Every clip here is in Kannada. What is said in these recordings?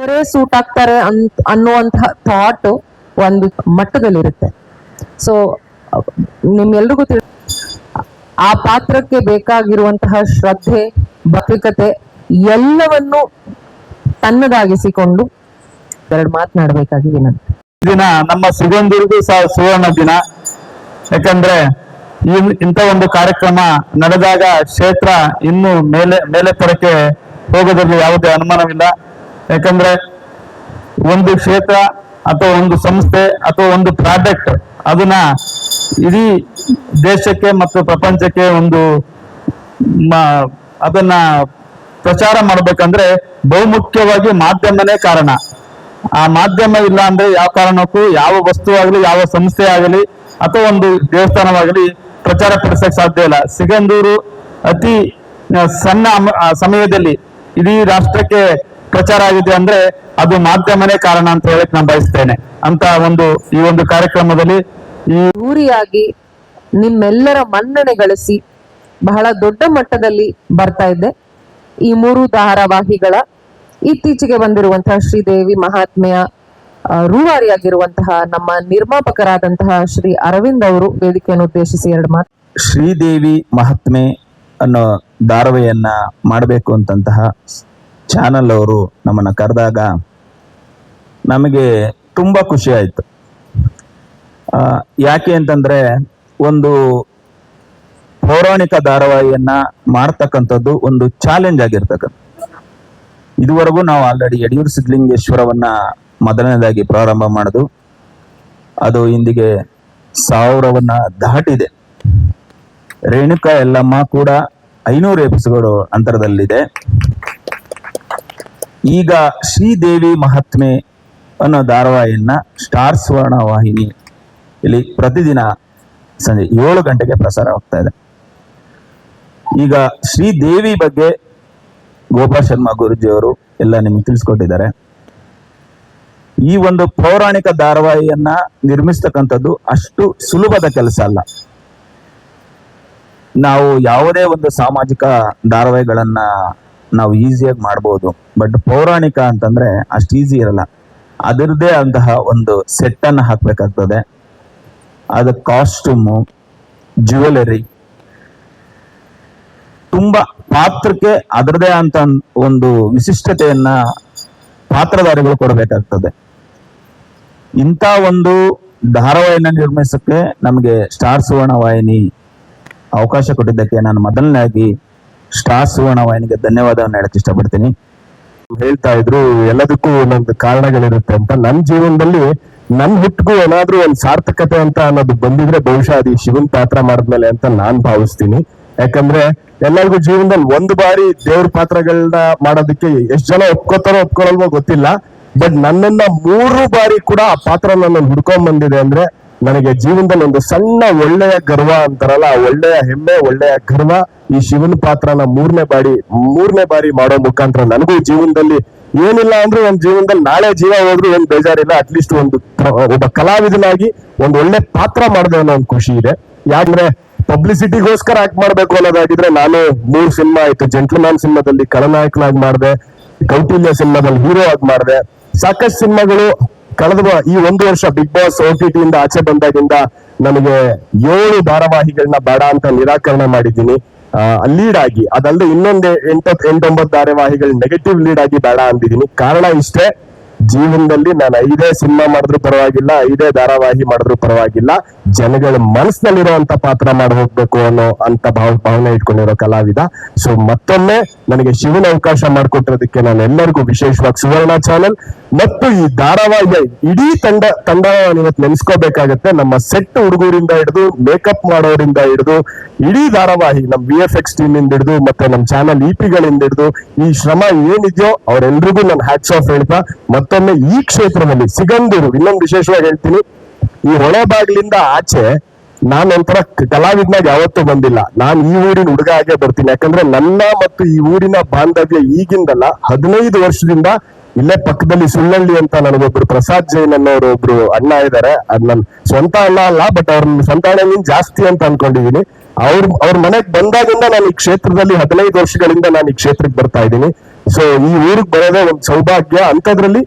ಅವರೇ ಸೂಟ್ ಆಗ್ತಾರೆ ಅನ್ನುವಂತಹ ಥಾಟ್ ಒಂದು ಮಟ್ಟದಲ್ಲಿರುತ್ತೆ. ಸೊ ನಿಮ್ಗೆಲ್ರಿಗೂ ಆ ಪಾತ್ರಕ್ಕೆ ಬೇಕಾಗಿರುವಂತಹ ಶ್ರದ್ಧೆ, ಭಕ್ತಿಕತೆ ಎಲ್ಲವನ್ನು ತನ್ನದಾಗಿಸಿಕೊಂಡು ಎರಡು ಮಾತನಾಡಬೇಕಾಗಿದೆ. ನಾನು ದಿನ ನಮ್ಮ ಸಿಗಂದೂರಿಗೂ ಸಹ ಸುವರ್ಣ ದಿನ. ಯಾಕಂದ್ರೆ ಇಂಥ ಒಂದು ಕಾರ್ಯಕ್ರಮ ನಡೆದಾಗ ಕ್ಷೇತ್ರ ಇನ್ನು ಮೇಲೆ ತರಕ್ಕೆ ಹೋಗೋದ್ರಲ್ಲಿ ಯಾವುದೇ ಅನುಮಾನವಿಲ್ಲ. ಯಾಕಂದ್ರೆ ಒಂದು ಕ್ಷೇತ್ರ ಅಥವಾ ಒಂದು ಸಂಸ್ಥೆ ಅಥವಾ ಒಂದು ಪ್ರಾಡಕ್ಟ್ ಅದನ್ನ ಇಡೀ ದೇಶಕ್ಕೆ ಮತ್ತು ಪ್ರಪಂಚಕ್ಕೆ ಅದನ್ನ ಪ್ರಚಾರ ಮಾಡ್ಬೇಕಂದ್ರೆ ಬಹುಮುಖ್ಯವಾಗಿ ಮಾಧ್ಯಮನೇ ಕಾರಣ. ಆ ಮಾಧ್ಯಮ ಇಲ್ಲ ಅಂದ್ರೆ ಯಾವ ಕಾರಣಕ್ಕೂ ಯಾವ ವಸ್ತು ಆಗಲಿ, ಯಾವ ಸಂಸ್ಥೆ ಆಗಲಿ ಅಥವಾ ಒಂದು ದೇವಸ್ಥಾನವಾಗಲಿ ಪ್ರಚಾರ ಪಡಿಸಕ್ ಸಾಧ್ಯ ಇಲ್ಲ. ಸಿಗಂದೂರು ಅತಿ ಸಣ್ಣ ಸಮಯದಲ್ಲಿ ಇಡೀ ರಾಷ್ಟ್ರಕ್ಕೆ ಪ್ರಚಾರ ಆಗಿದೆ ಅಂದ್ರೆ ಅದು ಮಾಧ್ಯಮನೇ ಕಾರಣ ಅಂತ ಹೇಳಕ್ ನಾನು ಬಯಸ್ತೇನೆ. ಅಂತ ಈ ಒಂದು ಕಾರ್ಯಕ್ರಮದಲ್ಲಿ ಊರಿಯಾಗಿ ನಿಮ್ಮೆಲ್ಲರ ಮನ್ನಣೆ ಗಳಿಸಿ ಬಹಳ ದೊಡ್ಡ ಮಟ್ಟದಲ್ಲಿ ಬರ್ತಾ ಇದ್ದೆ. ಈ 3 ಧಾರಾವಾಹಿಗಳ ಇತ್ತೀಚೆಗೆ ಬಂದಿರುವಂತಹ ಶ್ರೀದೇವಿ ಮಹಾತ್ಮೆಯ ರೂವಾರಿಯಾಗಿರುವಂತಹ ನಮ್ಮ ನಿರ್ಮಾಪಕರಾದಂತಹ ಶ್ರೀ ಅರವಿಂದ್ ಅವರು ವೇದಿಕೆಯನ್ನು ಉದ್ದೇಶಿಸಿ 2 ಮಾತು. ಶ್ರೀದೇವಿ ಮಹಾತ್ಮೆ ಅನ್ನೋ ಧಾರಾವಾಹಿಯನ್ನ ಮಾಡಬೇಕು ಅಂತಂತಹ ಚಾನಲ್ ಅವರು ನಮ್ಮನ್ನ ಕರೆದಾಗ ನಮಗೆ ತುಂಬಾ ಖುಷಿ ಆಯ್ತು. ಯಾಕೆ ಅಂತಂದ್ರೆ ಒಂದು ಪೌರಾಣಿಕ ಧಾರಾವಾಹಿಯನ್ನ ಮಾಡ್ತಕ್ಕಂಥದ್ದು ಒಂದು ಚಾಲೆಂಜ್ ಆಗಿರ್ತಕ್ಕಂಥ. ಇದುವರೆಗೂ ನಾವು ಆಲ್ರೆಡಿ ಯಡಿಯೂರು ಸಿದ್ಧಲಿಂಗೇಶ್ವರವನ್ನ ಮೊದಲನೇದಾಗಿ ಪ್ರಾರಂಭ ಮಾಡುದು, ಅದು ಇಂದಿಗೆ 1000ವನ್ನ ದಾಟಿದೆ. ರೇಣುಕಾ ಯಲ್ಲಮ್ಮ ಕೂಡ 500 ಎಪಿಸೋಡ್ ಅಂತರದಲ್ಲಿದೆ. ಈಗ ಶ್ರೀದೇವಿ ಮಹಾತ್ಮೆ ಅನ್ನೋ ಧಾರಾವಾಹಿಯನ್ನ ಸ್ಟಾರ್ ಸುವರ್ಣ ವಾಹಿನಿ ಇಲ್ಲಿ ಪ್ರತಿದಿನ ಸಂಜೆ 7 ಗಂಟೆಗೆ ಪ್ರಸಾರ ಆಗ್ತಾ ಇದೆ. ಈಗ ಶ್ರೀದೇವಿ ಬಗ್ಗೆ ಗೋಪಾಲ್ ಶರ್ಮಾ ಗುರೂಜಿಯವರು ಎಲ್ಲ ನಿಮ್ಗೆ ತಿಳಿಸ್ಕೊಟ್ಟಿದ್ದಾರೆ. ಈ ಒಂದು ಪೌರಾಣಿಕ ಧಾರಾವಾಹಿಯನ್ನ ನಿರ್ಮಿಸ್ತಕ್ಕಂಥದ್ದು ಅಷ್ಟು ಸುಲಭದ ಕೆಲಸ ಅಲ್ಲ. ನಾವು ಯಾವುದೇ ಒಂದು ಸಾಮಾಜಿಕ ಧಾರಾವಾಹಿಗಳನ್ನ ನಾವು ಈಸಿಯಾಗಿ ಮಾಡ್ಬೋದು, ಬಟ್ ಪೌರಾಣಿಕ ಅಂತಂದ್ರೆ ಅಷ್ಟು ಈಸಿ ಇರಲ್ಲ. ಅದರದ್ದೇ ಅಂತಹ ಒಂದು ಸೆಟ್ ಅನ್ನ ಹಾಕ್ಬೇಕಾಗ್ತದೆ. ಅದ ಕಾಸ್ಟ್ಯೂಮು, ಜ್ಯುವೆಲರಿ, ತುಂಬಾ ಪಾತ್ರಕ್ಕೆ ಅದರದೇ ಅಂತ ಒಂದು ವಿಶಿಷ್ಟತೆಯನ್ನ ಪಾತ್ರಧಾರಿಗಳು ಕೊಡಬೇಕಾಗ್ತದೆ. ಇಂಥ ಒಂದು ಧಾರಾವಾಹಿಯನ್ನ ನಿರ್ಮಿಸಕ್ಕೆ ನಮಗೆ ಸ್ಟಾರ್ ಸುವರ್ಣ ವಾಹಿನಿ ಅವಕಾಶ ಕೊಟ್ಟಿದ್ದಕ್ಕೆ ನಾನು ಮೊದಲನೇದಾಗಿ ಸ್ಟಾರ್ ಸುವರ್ಣ ವಾಹಿನಿಗೆ ಧನ್ಯವಾದವನ್ನು ಹೇಳಕ್ ಇಷ್ಟಪಡ್ತೀನಿ. ಹೇಳ್ತಾ ಇದ್ರು ಎಲ್ಲದಕ್ಕೂ ಒಂದೊಂದು ಕಾರಣಗಳಿರುತ್ತೆ ಅಂತ. ನನ್ನ ಜೀವನದಲ್ಲಿ ನನ್ ಹುಟ್ಟಿಗೂ ಏನಾದ್ರೂ ಒಂದು ಸಾರ್ಥಕತೆ ಅಂತ ಅನ್ನೋದು ಬಂದಿದ್ರೆ ಬಹುಶಃ ಅದು ಶಿವನ್ ಪಾತ್ರ ಮಾಡಿದ್ಮೇಲೆ ಅಂತ ನಾನ್ ಭಾವಿಸ್ತೀನಿ. ಯಾಕಂದ್ರೆ ಎಲ್ಲರಿಗೂ ಜೀವನದಲ್ಲಿ ಒಂದು ಬಾರಿ ದೇವ್ರ ಪಾತ್ರಗಳನ್ನ ಮಾಡೋದಕ್ಕೆ ಎಷ್ಟು ಜನ ಒಪ್ಕೋತಾರೋ ಒಪ್ಕೊಳ್ಳಲ್ವೋ ಗೊತ್ತಿಲ್ಲ, ಬಟ್ ನನ್ನನ್ನ 3 ಬಾರಿ ಕೂಡ ಆ ಪಾತ್ರ ನನ್ನ ಹುಡ್ಕೊಂಡ್ ಬಂದಿದೆ ಅಂದ್ರೆ ನನಗೆ ಜೀವನದಲ್ಲಿ ಒಂದು ಸಣ್ಣ ಒಳ್ಳೆಯ ಗರ್ವ ಅಂತಾರಲ್ಲ, ಆ ಒಳ್ಳೆಯ ಹೆಮ್ಮೆ, ಒಳ್ಳೆಯ ಗರ್ವ ಈ ಶಿವನ ಪಾತ್ರನ 3ನೇ ಬಾರಿ ಮಾಡೋ ಮುಖಾಂತರ ನನಗೂ ಜೀವನದಲ್ಲಿ ಏನಿಲ್ಲ ಅಂದ್ರೆ ಒಂದ್ ಜೀವನದಲ್ಲಿ ನಾಳೆ ಜೀವ ಹೋದ್ರು ಏನ್ ಬೇಜಾರಿಲ್ಲ. ಅಟ್ಲೀಸ್ಟ್ ಒಬ್ಬ ಕಲಾವಿದನಾಗಿ ಒಂದ್ ಒಳ್ಳೆ ಪಾತ್ರ ಮಾಡಿದೆ ಅನ್ನೋ ಒಂದು ಖುಷಿ ಇದೆ. ಯಾಕಂದ್ರೆ ಪಬ್ಲಿಸಿಟಿಗೋಸ್ಕರ ಆಕ್ಟ್ ಮಾಡ್ಬೇಕು ಅನ್ನೋದಾಗಿದ್ರೆ ನಾನು 3 ಸಿನಿಮಾ ಆಯ್ತು. ಜೆಂಟ್ಲ್ಮ್ಯಾನ್ ಸಿನಿಮಾದಲ್ಲಿ ಖಳನಾಯಕನಾಗಿ ಮಾಡಿದೆ, ಕೌಟಿಲ್ಯ ಸಿನಿಮಾದಲ್ಲಿ ಹೀರೋ ಆಗಿ ಮಾಡಿದೆ. ಸಾಕಷ್ಟು ಸಿನಿಮಾಗಳು ಕಳೆದ ಈ 1 ವರ್ಷ ಬಿಗ್ ಬಾಸ್ OTT ಇಂದ ಆಚೆ ಬಂದಾಗಿಂದ ನನಗೆ 7 ಧಾರಾವಾಹಿಗಳನ್ನ ಬೇಡ ಅಂತ ನಿರಾಕರಣೆ ಮಾಡಿದ್ದೀನಿ ಲೀಡ್ ಆಗಿ. ಅದಲ್ಲದೆ ಇನ್ನೊಂದು 8-9 ಧಾರಾವಾಹಿಗಳು ನೆಗೆಟಿವ್ ಲೀಡ್ ಆಗಿ ಬೇಡ ಅಂದಿದ್ದೀನಿ. ಕಾರಣ ಇಷ್ಟೇ, ಜೀವನದಲ್ಲಿ ನಾನು 5 ಸಿನಿಮಾ ಮಾಡಿದ್ರು ಪರವಾಗಿಲ್ಲ, 5 ಧಾರಾವಾಹಿ ಮಾಡಿದ್ರು ಪರವಾಗಿಲ್ಲ, ಜನಗಳ ಮನಸ್ಸಿನಲ್ಲಿರುವಂತ ಪಾತ್ರ ಮಾಡಿ ಹೋಗ್ಬೇಕು ಅಂತ ಭಾವನೆ ಇಟ್ಕೊಂಡಿರೋ ಕಲಾವಿದ. ಸೊ ಮತ್ತೊಮ್ಮೆ ನನಗೆ ಶಿವನ ಅವಕಾಶ ಮಾಡಿಕೊಟ್ಟಿರೋದಕ್ಕೆ ನಾನು ಎಲ್ಲರಿಗೂ ವಿಶೇಷವಾಗಿ ಸುವರ್ಣ ಚಾನೆಲ್ ಮತ್ತು ಈ ಧಾರಾವಾಹಿಯ ಇಡೀ ತಂಡ ಇವತ್ತು ನೆನೆಸ್ಕೋಬೇಕಾಗತ್ತೆ. ನಮ್ಮ ಸೆಟ್ ಹುಡುಗರಿಂದ ಹಿಡಿದು ಮೇಕಪ್ ಮಾಡೋರಿಂದ ಹಿಡಿದು ಇಡೀ ಧಾರಾವಾಹಿ ನಮ್ VFX ಟೀಮ್ ಇಂದ ಹಿಡಿದು ಮತ್ತೆ ನಮ್ಮ ಚಾನಲ್ EP-ಗಳಿಂದ ಹಿಡಿದು ಈ ಶ್ರಮ ಏನಿದೆಯೋ ಅವರೆಲ್ರಿಗೂ ನಾನು ಹ್ಯಾಟ್ಸ್ ಆಫ್ ಹೇಳ್ತಾ ಮತ್ತೊಮ್ಮೆ ಈ ಕ್ಷೇತ್ರದಲ್ಲಿ ಸಿಗಂದೂರು ಇನ್ನೊಂದು ವಿಶೇಷವಾಗಿ ಹೇಳ್ತೀನಿ, ಈ ಹೊಳೆ ಬಾಗಿಲಿಂದ ಆಚೆ ನಾನು ಒಂಥರ ಕಲಾವಿದನಾಗ ಯಾವತ್ತೂ ಬಂದಿಲ್ಲ. ನಾನು ಈ ಊರಿನ ಹುಡುಗ ಆಗೇ ಬರ್ತೀನಿ. ಯಾಕಂದ್ರೆ ನನ್ನ ಮತ್ತು ಈ ಊರಿನ ಬಾಂಧವ್ಯ ಈಗಿಂದಲ್ಲ, 15 ವರ್ಷದಿಂದ ಇಲ್ಲೇ ಪಕ್ಕದಲ್ಲಿ ಸುಳ್ಳಳ್ಳಿ ಅಂತ ನನಗೊಬ್ರು ಪ್ರಸಾದ್ ಜೈನ್ ಅನ್ನೋರು ಒಬ್ರು ಅಣ್ಣ ಇದ್ದಾರೆ. ಅದ್ ನನ್ ಸ್ವಂತ ಅಣ್ಣ ಅಲ್ಲ, ಬಟ್ ಅವ್ರ ಸ್ವಂತ ಅಣ್ಣ ಜಾಸ್ತಿ ಅಂತ ಅನ್ಕೊಂಡಿದೀನಿ. ಅವ್ರ ಮನೆಗ್ ಬಂದಾಗಿಂದ ನಾನು ಈ ಕ್ಷೇತ್ರದಲ್ಲಿ 15 ವರ್ಷಗಳಿಂದ ನಾನು ಈ ಕ್ಷೇತ್ರಕ್ಕೆ ಬರ್ತಾ ಇದ್ದೀನಿ. ಸೊ ಈ ಊರಿಗೆ ಬರೋದೇ ಒಂದು ಸೌಭಾಗ್ಯ. ಅಂಥದ್ರಲ್ಲಿ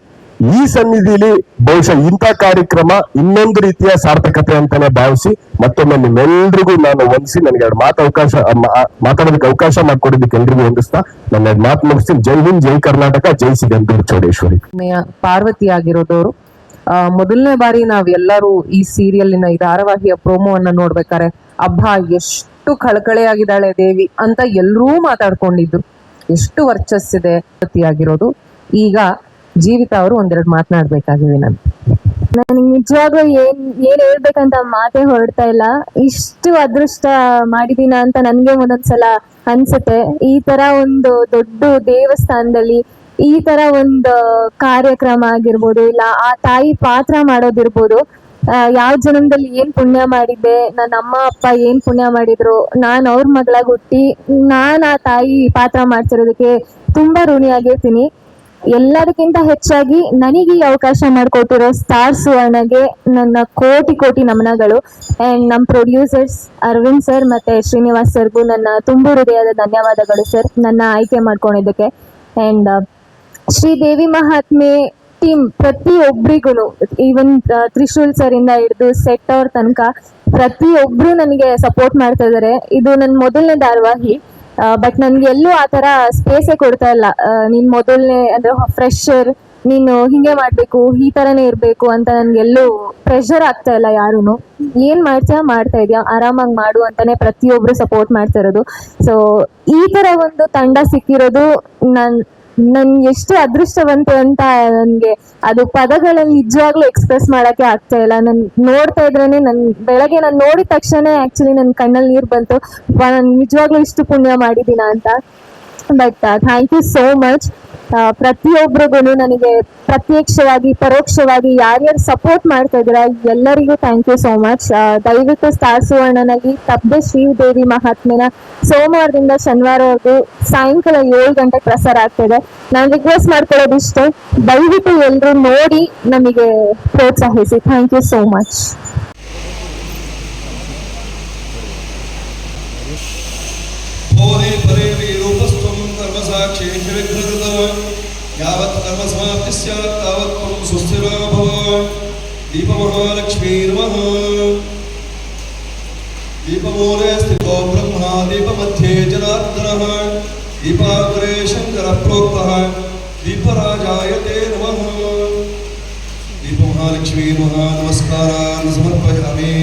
ಈ ಸನ್ನಿಧಿಲಿ ಬಹುಶಃ ಇಂಥ ಕಾರ್ಯಕ್ರಮ ಇನ್ನೊಂದು ರೀತಿಯ ಸಾರ್ಥಕತೆ ಅಂತಾನೆ ಭಾವಿಸಿ ಮತ್ತೊಮ್ಮೆ ನಿಮ್ಮೆಲ್ರಿಗೂ ನಾನು ವಂದಿಸಿ ನನಗೆ ಎರಡು ಮಾತಾಡೋದಕ್ಕೆ ಅವಕಾಶ ಮಾಡಿಕೊಡೋದಕ್ಕೆ ಎಲ್ರಿಗೂ ವಂದಿಸ್ತಾ ನನ್ನ ಎರಡು ಮಾತು ಮುಗಿಸ್ತೀನಿ. ಜೈ ಹಿಂದ್, ಜೈ ಕರ್ನಾಟಕ, ಜೈ ಸಿಗಂದೂರು ಚೌಡೇಶ್ವರಿ. ಪಾರ್ವತಿ ಆಗಿರೋದವರು ಮೊದಲನೇ ಬಾರಿ ನಾವೆಲ್ಲರೂ ಈ ಸೀರಿಯಲ್ನ ಈ ಧಾರಾವಾಹಿಯ ಪ್ರೋಮೋವನ್ನ ನೋಡ್ಬೇಕಾರೆ ಅಬ್ಬಾ ಎಷ್ಟು ಕಳಕಳೆಯಾಗಿದ್ದಾಳೆ ದೇವಿ ಅಂತ ಎಲ್ಲರೂ ಮಾತಾಡ್ಕೊಂಡಿದ್ದು, ಎಷ್ಟು ವರ್ಚಸ್ಸಿದೆ ಆಗಿರೋದು. ಈಗ ಜೀವಿತ ಅವರು ಒಂದೆರಡು ಮಾತನಾಡ್ಬೇಕಾಗಿದೆ. ನನಗೆ ನಿಜವಾಗ್ಲೂ ಏನ್ ಹೇಳ್ಬೇಕಂತ ಮಾತೇ ಹೊರಡ್ತಾ ಇಲ್ಲ. ಇಷ್ಟು ಅದೃಷ್ಟ ಮಾಡಿದೀನ ಅಂತ ನನ್ಗೆ ಒಂದೊಂದ್ಸಲ ಅನ್ಸುತ್ತೆ. ಈ ತರ ಒಂದು ದೊಡ್ಡ ದೇವಸ್ಥಾನದಲ್ಲಿ ಈ ತರ ಒಂದು ಕಾರ್ಯಕ್ರಮ ಆಗಿರ್ಬೋದು, ಇಲ್ಲ ಆ ತಾಯಿ ಪಾತ್ರ ಮಾಡೋದಿರ್ಬೋದು, ಯಾವ ಜನ್ಮದಲ್ಲಿ ಏನ್ ಪುಣ್ಯ ಮಾಡಿದ್ದೆ, ನನ್ನ ಅಮ್ಮ ಅಪ್ಪ ಏನ್ ಪುಣ್ಯ ಮಾಡಿದ್ರು, ನಾನ್ ಅವ್ರ ಮಗಳಾಗಿ ಹುಟ್ಟಿ ನಾನ್ ಆ ತಾಯಿ ಪಾತ್ರ ಮಾಡ್ತಿರೋದಕ್ಕೆ ತುಂಬಾ ಋಣಿಯಾಗಿರ್ತೀನಿ. ಎಲ್ಲದಕ್ಕಿಂತ ಹೆಚ್ಚಾಗಿ ನನಗೆ ಈ ಅವಕಾಶ ಮಾಡಿಕೊಟ್ಟಿರೋ ಸ್ಟಾರ್ ಸುವರ್ಣಗೆ ನನ್ನ ಕೋಟಿ ಕೋಟಿ ನಮನಗಳು. ಅಂಡ್ ನಮ್ಮ ಪ್ರೊಡ್ಯೂಸರ್ಸ್ ಅರವಿಂದ್ ಸರ್ ಮತ್ತೆ ಶ್ರೀನಿವಾಸ್ ಸರ್ಗೂ ನನ್ನ ತುಂಬು ಹೃದಯದ ಧನ್ಯವಾದಗಳು ಸರ್, ನನ್ನ ಆಯ್ಕೆ ಮಾಡ್ಕೊಂಡಿದ್ದಕ್ಕೆ. ಅಂಡ್ ಶ್ರೀದೇವಿ ಮಹಾತ್ಮೆ ಟೀಮ್ ಪ್ರತಿಯೊಬ್ಬರಿಗೂ, ಈವನ್ ತ್ರಿಶೂಲ್ ಸರ್ ಇಂದ ಹಿಡಿದು ಸೆಟ್ ಅವ್ರ ತನಕ ಪ್ರತಿಯೊಬ್ರು ನನಗೆ ಸಪೋರ್ಟ್ ಮಾಡ್ತಾ ಇದ್ದಾರೆ. ಇದು ನನ್ನ ಮೊದಲನೇ ಧಾರಾವಾಹಿ, ಬಟ್ ನನ್ಗೆ ಎಲ್ಲೂ ಆ ತರ ಸ್ಪೇಸೇ ಕೊಡ್ತಾ ಇಲ್ಲ. ನೀನ್ ಮೊದಲನೇ ಅಂದ್ರೆ ಫ್ರೆಶರ್, ನೀನು ಹಿಂಗೆ ಮಾಡ್ಬೇಕು, ಈ ತರನೇ ಇರ್ಬೇಕು ಅಂತ ನನ್ಗೆಲ್ಲೂ ಪ್ರೆಷರ್ ಆಗ್ತಾ ಇಲ್ಲ. ಯಾರುನು ಏನ್ ಮಾಡ್ತಾ ಇದೀಯಾ ಆರಾಮಾಗಿ ಮಾಡು ಅಂತಾನೆ ಪ್ರತಿಯೊಬ್ರು ಸಪೋರ್ಟ್ ಮಾಡ್ತಾ ಇರೋದು. ಸೊ ಈ ತರ ಒಂದು ತಂಡ ಸಿಕ್ಕಿರೋದು ನನ್ ಎಷ್ಟು ಅದೃಷ್ಟವಂತೆ ಅಂತ ನನ್ಗೆ ಅದು ಪದಗಳಲ್ಲಿ ನಿಜವಾಗ್ಲೂ ಎಕ್ಸ್ಪ್ರೆಸ್ ಮಾಡಕ್ಕೆ ಆಗ್ತಾ ಇಲ್ಲ. ನನ್ ನೋಡ್ತಾ ಇದ್ರೇನೆ ಬೆಳಗ್ಗೆ ನಾನು ನೋಡಿದ ತಕ್ಷಣ ಆಕ್ಚುಲಿ ನನ್ ಕಣ್ಣಲ್ಲಿ ನೀರು ಬಂತು, ನಾನು ನಿಜವಾಗ್ಲೂ ಇಷ್ಟು ಪುಣ್ಯ ಮಾಡಿದೀನ ಅಂತ. But thank you so much. ಪ್ರತಿಯೊಬ್ಬರಿಗೂ ನನಗೆ ಪ್ರತ್ಯಕ್ಷವಾಗಿ ಪರೋಕ್ಷವಾಗಿ ಯಾರ್ಯಾರು ಸಪೋರ್ಟ್ ಮಾಡ್ತಾ ಇದ್ದೀರಾ ಎಲ್ಲರಿಗೂ ಥ್ಯಾಂಕ್ ಯು ಸೋ ಮಚ್. ದಯವಿಟ್ಟು ಸ್ಟಾರ್ ಸುವರ್ಣನಲ್ಲಿ ತಪ್ಪದೆ ಶ್ರೀದೇವಿ ಮಹಾತ್ಮೆನ ಸೋಮವಾರದಿಂದ ಶನಿವಾರವರೆಗೂ ಸಾಯಂಕಾಲ 7 ಗಂಟೆಗೆ ಪ್ರಸಾರ ಆಗ್ತಿದೆ. ನಾನು ರಿಕ್ವೆಸ್ಟ್ ಮಾಡ್ಕೊಳ್ಳೋದಿಷ್ಟೇ, ದಯವಿಟ್ಟು ಎಲ್ಲರೂ ನೋಡಿ ನಮಗೆ ಪ್ರೋತ್ಸಾಹಿಸಿ. Thank you so much. यावत् कर्म समाप्ति स्यात् तावत् त्वं सुस्थिरो भव. दीपमहालक्ष्मी नमः. दीपमूले स्थितो ब्रह्मा, दीपमध्ये जनार्दनः, दीपाग्रे शङ्करः प्रोक्तः, दीपराजाय ते नमः. दीपमहालक्ष्मी नमः. नमस्कारान् समर्पयामि.